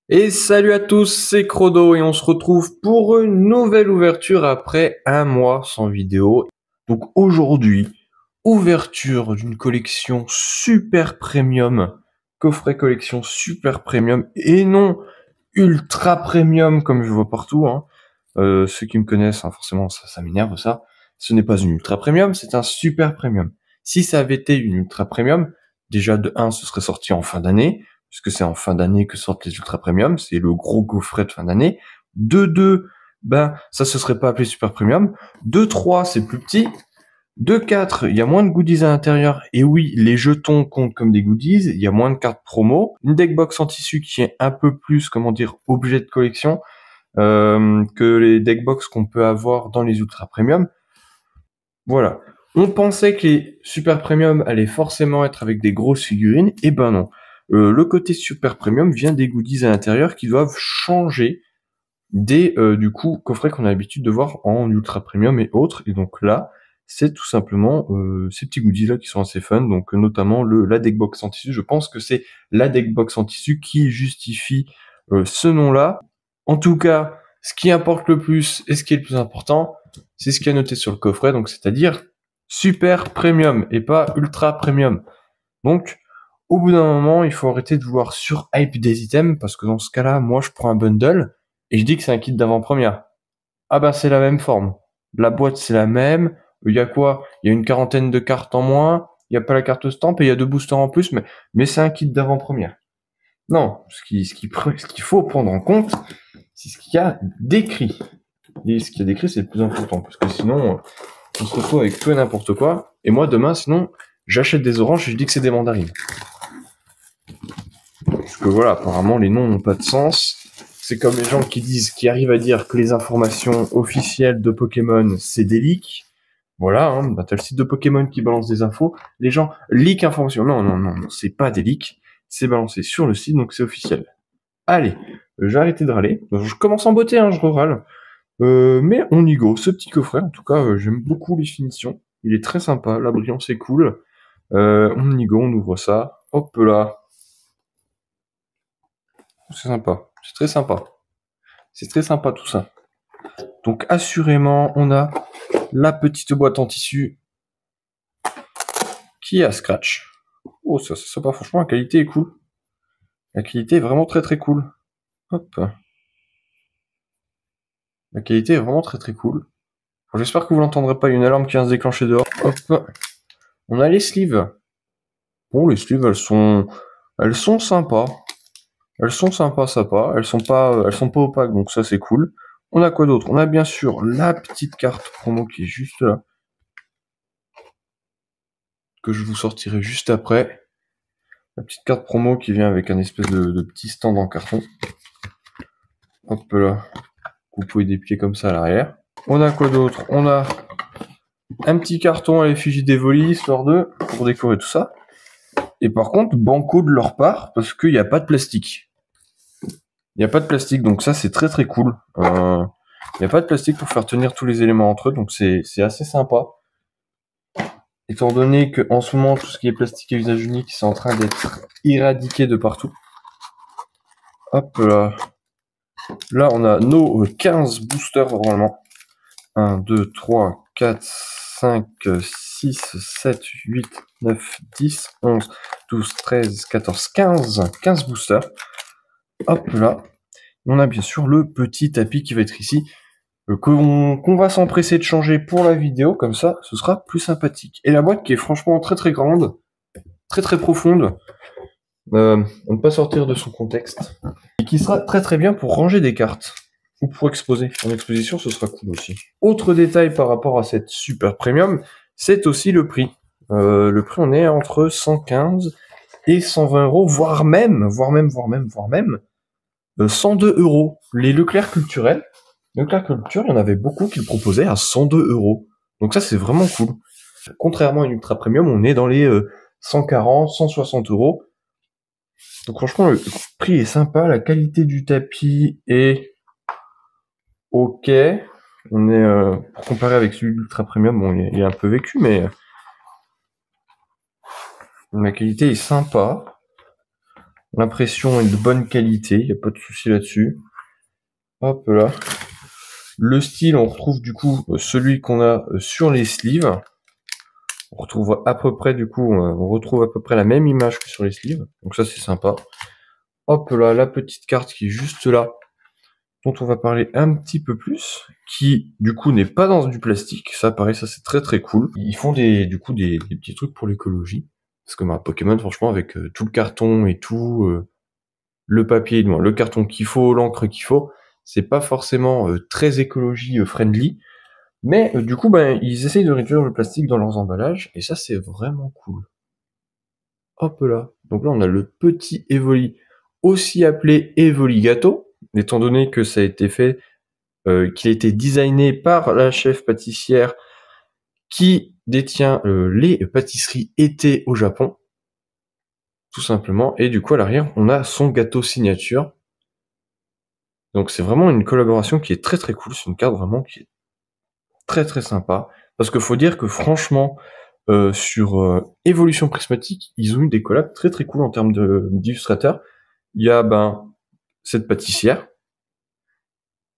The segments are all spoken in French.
Et salut à tous, c'est Crodo et on se retrouve pour une nouvelle ouverture après un mois sans vidéo. Donc aujourd'hui, ouverture d'une collection super premium, coffret collection super premium et non ultra premium comme je vois partout. Ceux qui me connaissent, forcément ça m'énerve ça. Ce n'est pas une ultra premium, c'est un super premium. Si ça avait été une ultra premium, déjà de 1 ce serait sorti en fin d'année, puisque c'est en fin d'année que sortent les ultra premium, c'est le gros gaufret de fin d'année. De 2, ben ça se serait pas appelé super premium. De 3, c'est plus petit. De 4, il y a moins de goodies à l'intérieur. Et oui, les jetons comptent comme des goodies. Il y a moins de cartes promo. Une deckbox en tissu qui est un peu plus, comment dire, objet de collection que les deckbox qu'on peut avoir dans les ultra premium. Voilà. On pensait que les super premium allaient forcément être avec des grosses figurines, et ben non. Le côté super premium vient des goodies à l'intérieur qui doivent changer des du coup coffrets qu'on a l'habitude de voir en ultra premium et autres. Et donc là, c'est tout simplement ces petits goodies là qui sont assez fun. Donc notamment la deckbox en tissu. Je pense que c'est la deckbox en tissu qui justifie ce nom-là. En tout cas, ce qui importe le plus et ce qui est le plus important, c'est ce qui est noté sur le coffret, donc c'est-à-dire super premium et pas ultra premium. Donc, au bout d'un moment, il faut arrêter de vouloir surhype des items, parce que dans ce cas-là, moi je prends un bundle et je dis que c'est un kit d'avant-première. Ah ben c'est la même forme. La boîte c'est la même. Il y a quoi? Il y a une quarantaine de cartes en moins. Il n'y a pas la carte stamp et il y a 2 boosters en plus, mais c'est un kit d'avant-première. Non, ce qu'il faut prendre en compte, c'est ce qu'il y a décrit. Et ce qu'il y a décrit, c'est le plus important, parce que sinon, on se retrouve avec tout et n'importe quoi. Et moi, demain, sinon, j'achète des oranges et je dis que c'est des mandarines. Parce que voilà, apparemment, les noms n'ont pas de sens. C'est comme les gens qui arrivent à dire que les informations officielles de Pokémon, c'est des leaks. Voilà, bah t'as le site de Pokémon qui balance des infos. Les gens leak informations. Non, c'est pas des leaks. C'est balancé sur le site, donc c'est officiel. Allez, j'ai arrêté de râler. Je commence en beauté, je râle. Mais on y go. Ce petit coffret, en tout cas, j'aime beaucoup les finitions. Il est très sympa, la brillance est cool. On y go, on ouvre ça. Hop là. C'est sympa. C'est très sympa. C'est très sympa tout ça. Donc assurément, on a la petite boîte en tissu qui est à scratch. Oh, ça pas franchement, la qualité est cool. La qualité est vraiment très très cool. Hop. La qualité est vraiment très très cool. Bon, j'espère que vous l'entendrez pas, il y a une alarme qui vient se déclencher dehors. Hop. On a les sleeves. Bon, les sleeves, elles sont sympas. Elles sont sympas, sympas. Elles sont pas opaques, donc ça c'est cool. On a quoi d'autre? On a bien sûr la petite carte promo qui est juste là, que je vous sortirai juste après. La petite carte promo qui vient avec un espèce de petit stand en carton. Hop là. Vous pouvez déplier comme ça à l'arrière. On a quoi d'autre? On a un petit carton à l'effigie d'Evoli, histoire de, pour décorer tout ça. Et par contre, banco de leur part, parce qu'il n'y a pas de plastique. Il n'y a pas de plastique, donc ça c'est très très cool. Il n'y a pas de plastique pour faire tenir tous les éléments entre eux, donc c'est assez sympa. Étant donné que en ce moment tout ce qui est plastique à usage unique, c'est en train d'être éradiqué de partout. Hop là. Là on a nos 15 boosters normalement. 1, 2, 3, 4, 5, 6, 7, 8, 9, 10, 11, 12, 13, 14, 15. 15 boosters. Hop là. On a bien sûr le petit tapis qui va être ici, qu'on va s'empresser de changer pour la vidéo, comme ça, ce sera plus sympathique. Et la boîte qui est franchement très très grande, très très profonde, à ne pas sortir de son contexte, et qui sera très très bien pour ranger des cartes, ou pour exposer. En exposition, ce sera cool aussi. Autre détail par rapport à cette super premium, c'est aussi le prix. Le prix, on est entre 115 et 120 euros, voire même 102 euros. Les Leclerc culturels, Leclerc Culture, il y en avait beaucoup qui le proposaient à 102 euros. Donc ça, c'est vraiment cool. Contrairement à une ultra premium, on est dans les 140, 160 euros. Donc franchement, le prix est sympa, la qualité du tapis est ok. On est, pour comparer avec celui d'ultra premium, bon, il est un peu vécu, mais la qualité est sympa. L'impression est de bonne qualité, il n'y a pas de souci là-dessus. Hop là. Le style, on retrouve du coup celui qu'on a sur les sleeves. On retrouve à peu près la même image que sur les sleeves. Donc ça c'est sympa. Hop là, la petite carte qui est juste là, dont on va parler un petit peu plus, qui du coup n'est pas dans du plastique. Ça pareil, ça c'est très très cool. Ils font des petits trucs pour l'écologie. Parce que Pokémon, franchement, avec tout le carton et tout, le papier, le carton qu'il faut, l'encre qu'il faut, c'est pas forcément très écologie friendly. Mais du coup, ils essayent de réduire le plastique dans leurs emballages, et ça c'est vraiment cool. Hop là. Donc là, on a le petit Evoli, aussi appelé Evoli Gâteau, étant donné que ça a été fait, qu'il a été designé par la chef pâtissière qui détient les pâtisseries été au Japon, tout simplement. Et du coup, à l'arrière, on a son gâteau signature. Donc c'est vraiment une collaboration qui est très très cool. C'est une carte vraiment qui est très très sympa. Parce qu'il faut dire que franchement, sur Évolution Prismatique, ils ont eu des collabs très très cool en termes d'illustrateurs. Il y a cette pâtissière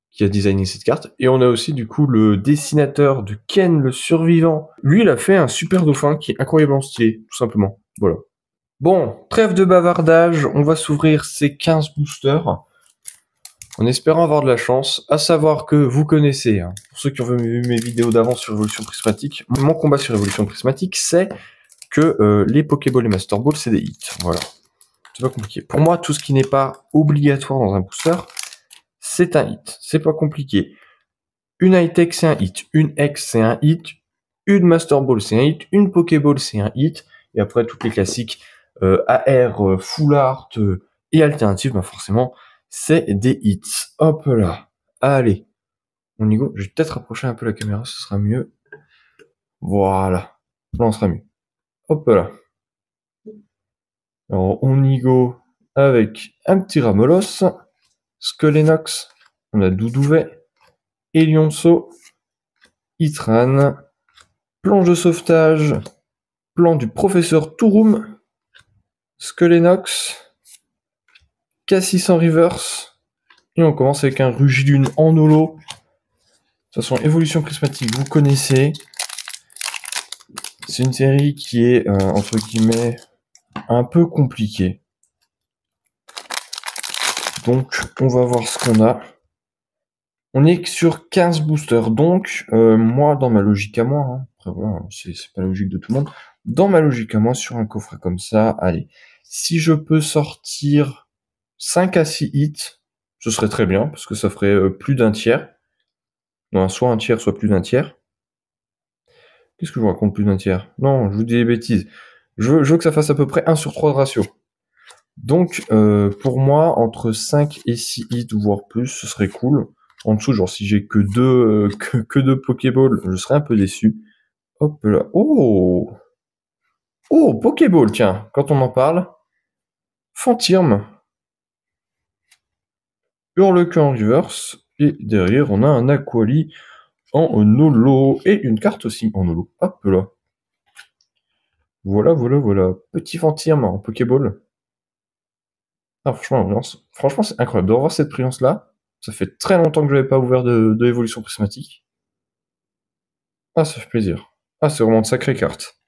qui a designé cette carte, et on a aussi du coup le dessinateur de Ken le Survivant. Lui, il a fait un super dauphin qui est incroyablement stylé, tout simplement. Voilà. Bon, trêve de bavardage, on va s'ouvrir ces 15 boosters, en espérant avoir de la chance, à savoir que vous connaissez, pour ceux qui ont vu mes vidéos d'avant sur Évolution Prismatique, mon combat sur Évolution Prismatique, c'est que les Pokéballs et Master Ball, c'est des hits. Voilà. C'est pas compliqué. Pour moi, tout ce qui n'est pas obligatoire dans un booster, c'est un hit. C'est pas compliqué. Une high-tech, c'est un hit. Une X, c'est un hit. Une Master Ball, c'est un hit. Une Pokéball, c'est un hit. Et après, toutes les classiques AR, Full Art et alternatives, forcément, c'est des hits. Hop là. Allez. On y go. Je vais peut-être rapprocher un peu la caméra, ce sera mieux. Voilà. Là, on sera mieux. Hop là. Alors, on y go avec un petit Ramolos, Skelenox, on a Doudouvet, Elionceau, Itran, planche de sauvetage, plan du professeur Touroum, Skelenox, Cassis en reverse, et on commence avec un Rugidune en holo. De toute façon, Évolution Prismatique, vous connaissez. C'est une série qui est, entre guillemets, un peu compliquée. Donc, on va voir ce qu'on a. On est sur 15 boosters, donc moi, dans ma logique à moi, après voilà, c'est pas la logique de tout le monde, dans ma logique à moi, sur un coffret comme ça, allez, si je peux sortir 5 à 6 hits, ce serait très bien, parce que ça ferait plus d'un tiers. Non, soit un tiers, soit plus d'un tiers. Qu'est-ce que je vous raconte, plus d'un tiers? Non, je vous dis des bêtises. Je veux que ça fasse à peu près 1 sur 3 de ratio. Donc, pour moi, entre 5 et 6 hits, voire plus, ce serait cool. En dessous, genre, si j'ai que deux Pokéballs, je serais un peu déçu. Hop là. Oh! Oh, Pokéball, tiens, quand on en parle. Fantirme. Hurlequin en reverse. Et derrière, on a un Aquali en holo. Et une carte aussi en holo. Hop là. Voilà, voilà, voilà. Petit Fantirme en Pokéball. Ah, franchement, c'est incroyable de revoir cette brillance-là. Ça fait très longtemps que je n'avais pas ouvert de Évolution Prismatique. Ah, ça fait plaisir. Ah, c'est vraiment de sacrées cartes.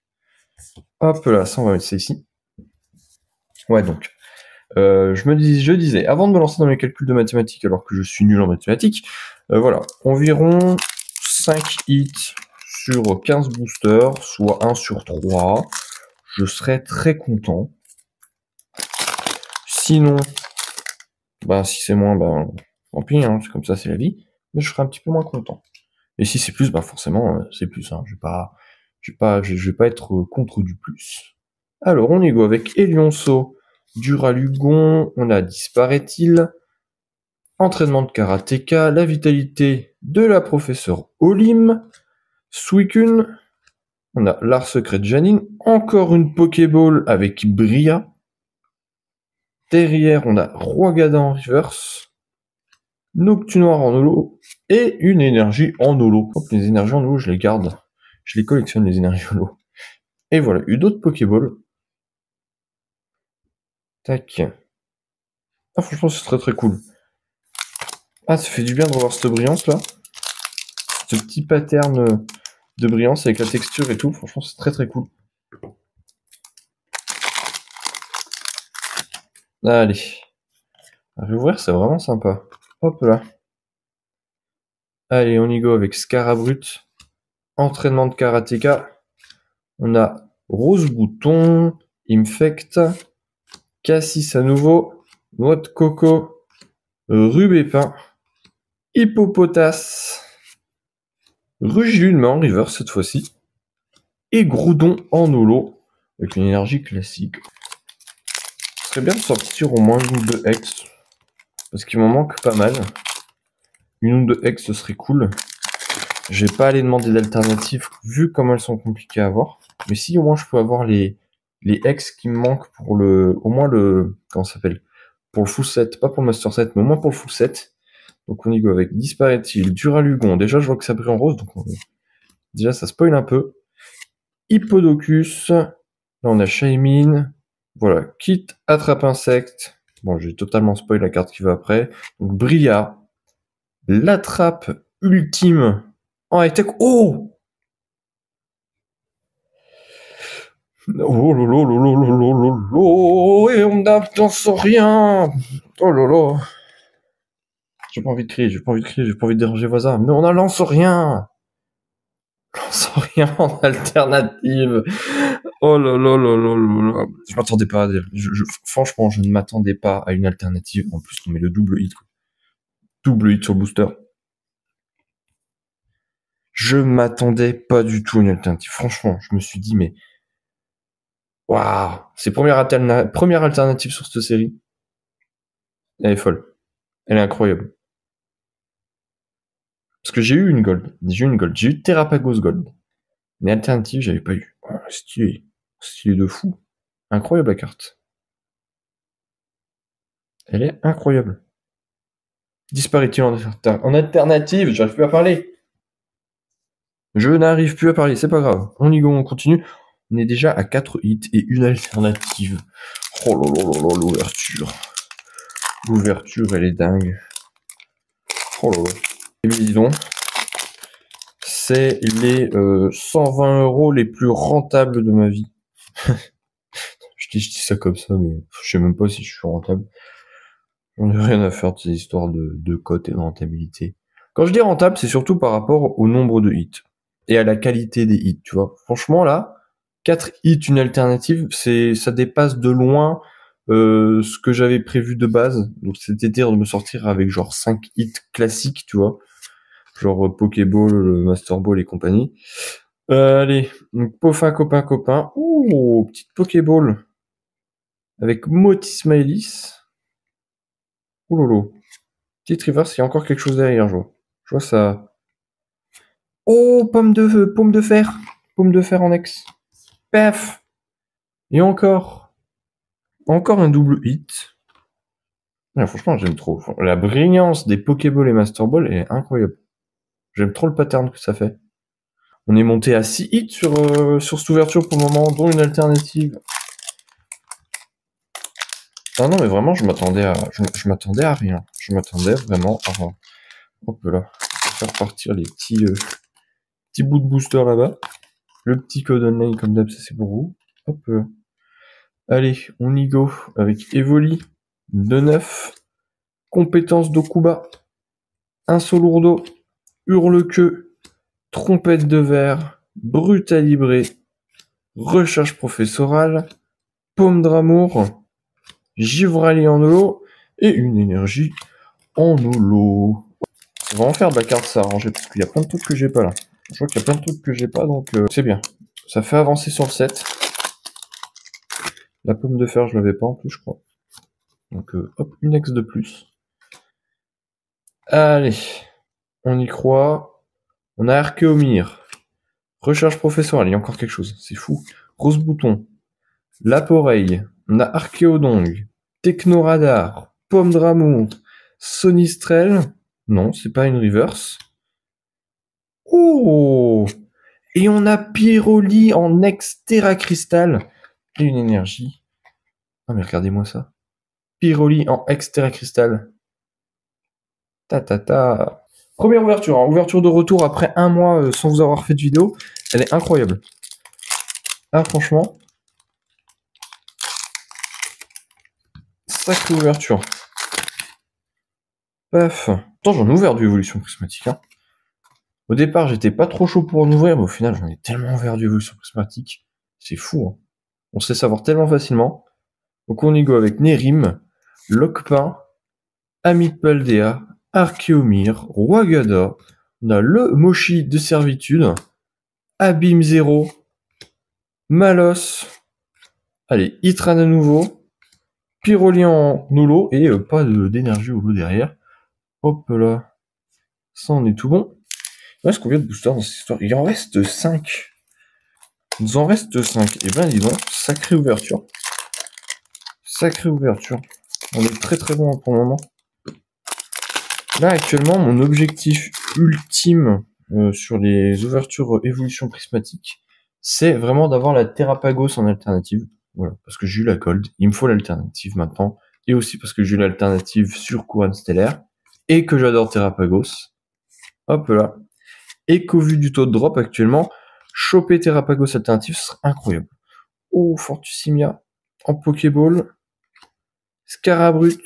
Hop là, ça on va mettre ça ici. Ouais, donc, je disais, avant de me lancer dans mes calculs de mathématiques, alors que je suis nul en mathématiques, voilà, environ 5 hits sur 15 boosters, soit 1 sur 3. Je serais très content. Sinon, si c'est moins, tant pis, c'est comme ça, c'est la vie. Mais je serais un petit peu moins content. Et si c'est plus, forcément, c'est plus. Je vais pas être contre du plus. Alors, on y go avec Elionceau, Duralugon, on a Disparaît-il, Entraînement de karatéka, la vitalité de la professeure Olim, Suicune, on a l'art secret de Janine, encore une Pokéball avec Bria. Derrière, on a Roigada en reverse, Noctunoir en holo, et une énergie en holo. Hop, les énergies en holo, je les garde. Je les collectionne, les énergies holo. Et voilà, eu d'autres Pokéballs. Tac. Ah, franchement, c'est très très cool. Ah, ça fait du bien de revoir cette brillance là. Ce petit pattern de brillance avec la texture et tout. Franchement, c'est très très cool. Allez. À réouvrir, c'est vraiment sympa. Hop là. Allez, on y go avec Scarabrut. Entraînement de karatéka. On a Rose Bouton, Infect, Cassis à nouveau, Noix de coco, Rubépin, Hippopotas, Rugilune mais en reverse cette fois-ci, et Groudon en holo, avec une énergie classique. Ce serait bien de sortir au moins une ou deux Hex, parce qu'il m'en manque pas mal. Une ou deux Hex, ce serait cool. Je vais pas aller demander d'alternatives, vu comment elles sont compliquées à avoir. Mais si au moins je peux avoir les Hex qui me manquent pour au moins comment ça s'appelle? Pour le full set, pas pour le master set, mais au moins pour le full set. Donc on y go avec Disparaît-il, Duralugon. Déjà je vois que ça brille en rose, donc déjà ça spoil un peu. Hippodocus. Là on a Shaymin. Voilà. Kit, Attrape Insecte. Bon, j'ai totalement spoil la carte qui va après. Donc Bria. L'attrape ultime en high-tech. Oh! Oh lolo lolo lolo lolo. Et on n'avance rien. Oh lolo. J'ai pas envie de crier, j'ai pas envie de déranger les voisins. Mais on n'en lance rien. On lance rien en alternative. Oh là là là là là là. Je m'attendais pas à franchement, je ne m'attendais pas à une alternative. En plus, on met le double hit, quoi. Double hit sur le booster. Je m'attendais pas du tout à une alternative. Franchement, je me suis dit, mais waouh, c'est première alternative sur cette série. Elle est folle. Elle est incroyable. Parce que j'ai eu une gold. J'ai eu Terrapagos Gold. Mais alternative, j'avais pas eu. Oh, stylé. Stylé de fou. Incroyable la carte. Elle est incroyable. Disparaît-il en alternative? J'arrive plus à parler. Je n'arrive plus à parler, c'est pas grave. On y go, on continue. On est déjà à 4 hits et une alternative. Oh là là là là, l'ouverture. L'ouverture, elle est dingue. Oh là là. Et bien dis donc, c'est les 120 € les plus rentables de ma vie. Je dis ça comme ça, mais je sais même pas si je suis rentable. J'en ai rien à faire de ces histoires de cotes et de rentabilité. Quand je dis rentable, c'est surtout par rapport au nombre de hits et à la qualité des hits, tu vois. Franchement, là, 4 hits, une alternative, ça dépasse de loin ce que j'avais prévu de base. Donc, c'était de me sortir avec genre 5 hits classiques, tu vois. Genre Pokéball, Master Ball et compagnie. Allez, donc Pofin copain copain. Ouh, petite Pokéball. Avec Moti Smileys. Ouh lolo. Petite reverse, il y a encore quelque chose derrière, je vois. Je vois ça. Oh, pomme de fer. Pomme de fer en ex. Paf. Et encore. Encore un double hit. Ouais, franchement, j'aime trop. La brillance des Pokéball et Master Ball est incroyable. J'aime trop le pattern que ça fait. On est monté à 6 hits sur cette ouverture pour le moment, dont une alternative. Ah non, mais vraiment, je m'attendais à rien. Je m'attendais vraiment à rien. Hop là. Je vais faire partir les petits bouts de booster là-bas. Le petit code online, comme d'hab, ça c'est pour vous. Hop là. Allez, on y go avec Evoli, de 9, compétence d'Okuba, Insolourdo, Hurle-queue, trompette de verre, brutalibré, recherche professorale, paume d'amour, Givrali en holo et une énergie en holo. Ça va en faire de la carte ça arranger parce qu'il y a plein de trucs que j'ai pas là. Je vois qu'il y a plein de trucs que j'ai pas donc c'est bien. Ça fait avancer sur le set. La pomme de fer je l'avais pas en plus je crois. Donc hop, une ex de plus. Allez, on y croit. On a Archéomir. Recherche professorale, il y a encore quelque chose, c'est fou. Rose Bouton. Laporeille. On a Archéodong. Technoradar. Pomme d'amour. Sonistrel. Non, c'est pas une reverse. Oh! Et on a Pyroli en ex Terra Cristal. Et une énergie. Ah mais regardez-moi ça. Pyroli en extra cristal. Ta. Première ouverture, hein. Ouverture de retour après un mois sans vous avoir fait de vidéo. Elle est incroyable. Ah, franchement. Sacrée ouverture. Paf. Pourtant, j'en ai ouvert du évolution prismatique. Hein. Au départ, j'étais pas trop chaud pour en ouvrir, mais au final, j'en ai tellement ouvert du évolution prismatique. C'est fou. Hein. On sait savoir tellement facilement. Donc, on y go avec Nérim, Lockpin, Amipaldea, Archeomir, Rwagada. On a le Moshi de servitude, Abîme 0, Malos. Allez, Itran à nouveau. Pyroli en holo et pas d'énergie holo derrière. Hop là. Ça, on est tout bon. Il reste combien de boosters dans cette histoire? Il en reste 5. Il nous en reste 5. Et ben, dis donc, sacrée ouverture. Sacrée ouverture. On est très très bon pour le moment. Là, actuellement, mon objectif ultime sur les ouvertures évolution prismatique, c'est vraiment d'avoir la Terrapagos en alternative. Voilà, parce que j'ai eu la Cold, il me faut l'alternative maintenant. Et aussi parce que j'ai eu l'alternative sur Couronne Stellaire. Et que j'adore Terrapagos. Hop là. Et qu'au vu du taux de drop actuellement, choper Terrapagos alternative, ce serait incroyable. Oh, Fortusimia en Pokéball. Scarabrut.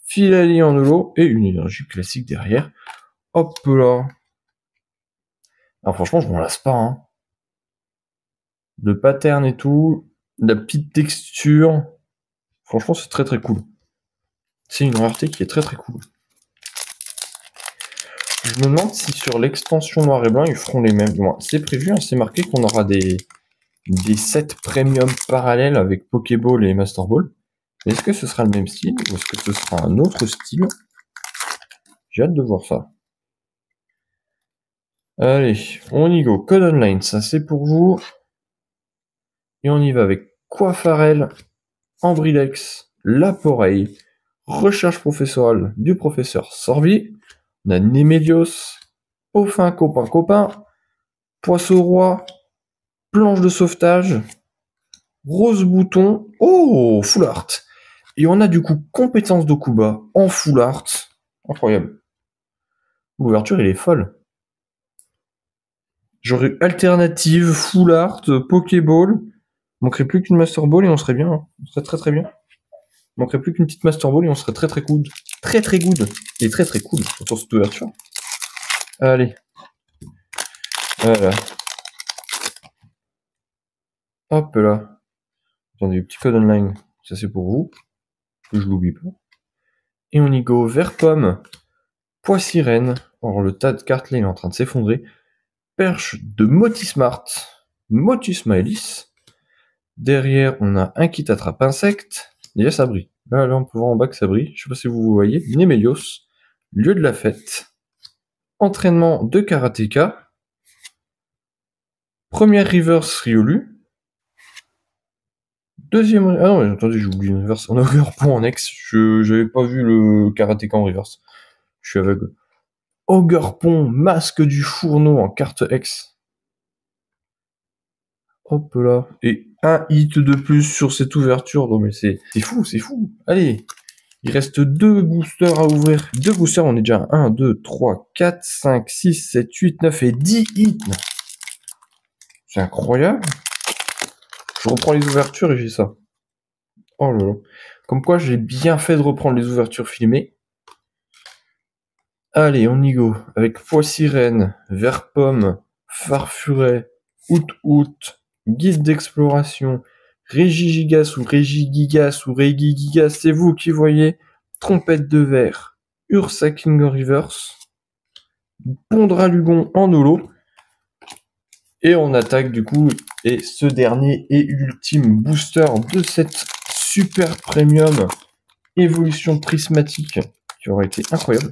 Filali en holo. Et une énergie classique derrière. Hop là. Alors franchement, je m'en lasse pas. Hein. Le pattern et tout. La petite texture. Franchement, c'est très très cool. C'est une rareté qui est très très cool. Je me demande si sur l'extension noir et blanc, ils feront les mêmes. Bon, c'est prévu, hein, c'est marqué qu'on aura des sets premium parallèles avec Pokéball et Master Ball. Est-ce que ce sera le même style ou est-ce que ce sera un autre style? J'ai hâte de voir ça. Allez, on y go. Code Online, ça c'est pour vous. Et on y va avec Coiffarel, Ambrilex, Laporeille, Recherche professorale du professeur Sorbi. On a Némélios, Aufin copain, Poisson-Roi, Planche de sauvetage, Rose Bouton, oh, Full Art. Et on a du coup Compétence d'Okuba en Full Art. Incroyable. L'ouverture, elle est folle. J'aurais alternative, Full Art, Pokéball. Il manquerait plus qu'une Master Ball et on serait bien. Hein. On serait très très bien. Il manquerait plus qu'une petite Master Ball et on serait très très good. Très très good. Et très très cool sur cette ouverture. Allez. Voilà. Hop là. Attendez, petit code online. Ça c'est pour vous. Que je l'oublie pas. Et on y go. Vert pomme. Pois sirène. Or le tas de cartes là il est en train de s'effondrer. Perche de Motismart. Motusmaelis. Derrière on a un kit attrape insecte. Et là ça brille. Là on peut voir en bas que ça brille. Je sais pas si vous voyez. Némélios. Lieu de la fête. Entraînement de karatéka. Première reverse Riolu. Deuxième... Ah non, mais attendez, j'ai oublié une reverse. On a Ogre-Pont en ex. J'avais pas vu le karatéka en reverse. Je suis aveugle. Ogre-Pont, masque du fourneau en carte ex. Hop là. Et un hit de plus sur cette ouverture. Non mais c'est fou, c'est fou. Allez. Il reste 2 boosters à ouvrir. 2 boosters, on est déjà à 1, 2, 3, 4, 5, 6, 7, 8, 9 et 10 hits. C'est incroyable. Je reprends les ouvertures et j'ai ça. Oh là là. Comme quoi, j'ai bien fait de reprendre les ouvertures filmées. Allez, on y go. Avec Pois Sirène, Vert Pomme, Farfuret, Out, Guide d'exploration, Régigigas ou Régigigas ou Régigigas, c'est vous qui voyez. Trompette de verre, Ursaking en reverse, Pondralugon en holo. Et on attaque du coup, et ce dernier et ultime booster de cette super premium évolution prismatique qui aurait été incroyable.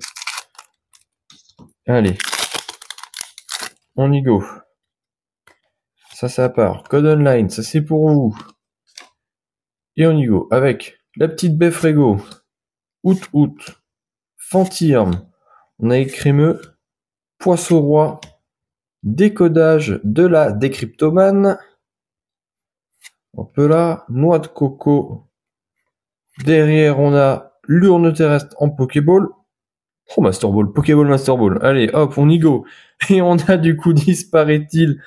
Allez, on y go. Ça part. Code online, ça c'est pour vous. Et on y go avec la petite Beffrego, Out, Fantirme, on a écrémeux, Poisson-Roi, décodage de la décryptomane, hop là, noix de coco, Derrière, on a l'urne terrestre en Pokéball. Oh, Master Ball, Pokéball, Master Ball. Allez, hop, on y go. Et on a du coup, disparaît-il,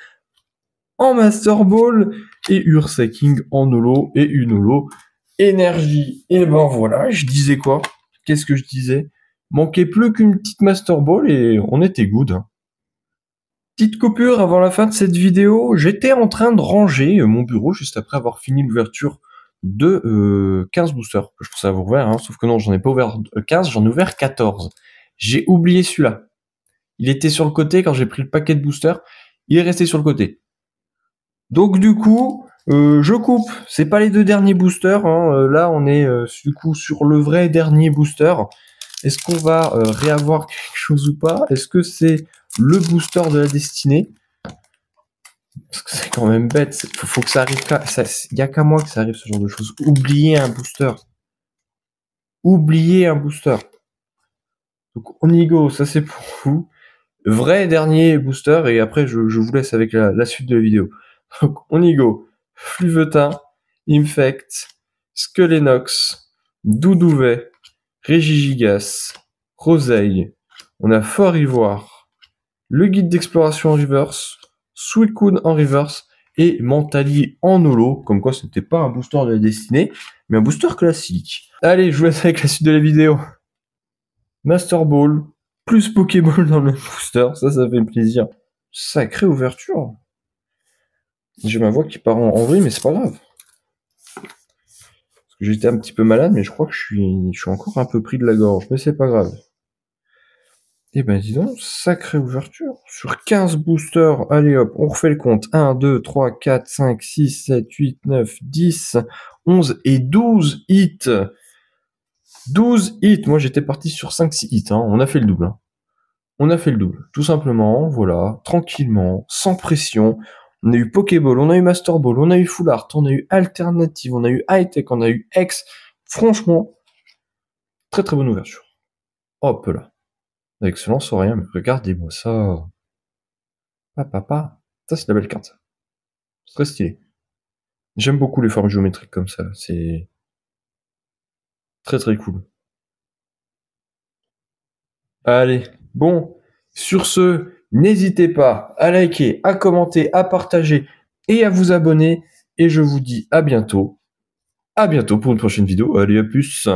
en Master Ball et Ursaking en holo et une holo énergie. Et ben voilà, je disais quoi? Qu'est-ce que je disais? Manquait plus qu'une petite Master Ball et on était good. Hein. Petite coupure avant la fin de cette vidéo, j'étais en train de ranger mon bureau juste après avoir fini l'ouverture de 15 boosters. Je pensais avoir ouvert, hein, sauf que non, j'en ai pas ouvert 15, j'en ai ouvert 14. J'ai oublié celui-là. Il était sur le côté quand j'ai pris le paquet de boosters, il est resté sur le côté. Donc du coup, je coupe. C'est pas les deux derniers boosters. Hein. Là, on est du coup sur le vrai dernier booster. Est-ce qu'on va réavoir quelque chose ou pas? Est-ce que c'est le booster de la destinée? Parce que c'est quand même bête. Faut que ça arrive. Il y a qu'à moi que ça arrive ce genre de choses. Oubliez un booster. Oubliez un booster. Donc on y go. Ça c'est pour vous. Vrai dernier booster et après je vous laisse avec la suite de la vidéo. Donc on y go. Fluvetin, Infect, Skelenox, Doudouvet, Régigigas, Roseille. On a Fort Ivoire, le guide d'exploration en reverse, Suicune en reverse et Mentali en holo. Comme quoi ce n'était pas un booster de la destinée, mais un booster classique. Allez, je vous laisse avec la suite de la vidéo. Master Ball, plus Pokéball dans le booster, ça fait plaisir. Sacrée ouverture. J'ai ma voix qui part en vrille, mais c'est pas grave. Parce que j'étais un petit peu malade, mais je crois que je suis encore un peu pris de la gorge, mais c'est pas grave. Eh ben dis donc, sacrée ouverture. Sur 15 boosters, allez hop, on refait le compte. 1, 2, 3, 4, 5, 6, 7, 8, 9, 10, 11 et 12 hits. 12 hits. Moi j'étais parti sur 5-6 hits, hein. On a fait le double. Hein. On a fait le double, tout simplement, voilà, tranquillement, sans pression. On a eu Pokéball, on a eu Master Ball, on a eu Full Art, on a eu Alternative, on a eu High Tech, on a eu X. Franchement, très très bonne ouverture. Hop là. Excellent, sans rien, mais regardez-moi ça. Papa. Ça, c'est la belle carte. C'est très stylé. J'aime beaucoup les formes géométriques comme ça. C'est très très cool. Allez, bon, sur ce, n'hésitez pas à liker, à commenter, à partager et à vous abonner. Et je vous dis à bientôt. À bientôt pour une prochaine vidéo. Allez, à plus.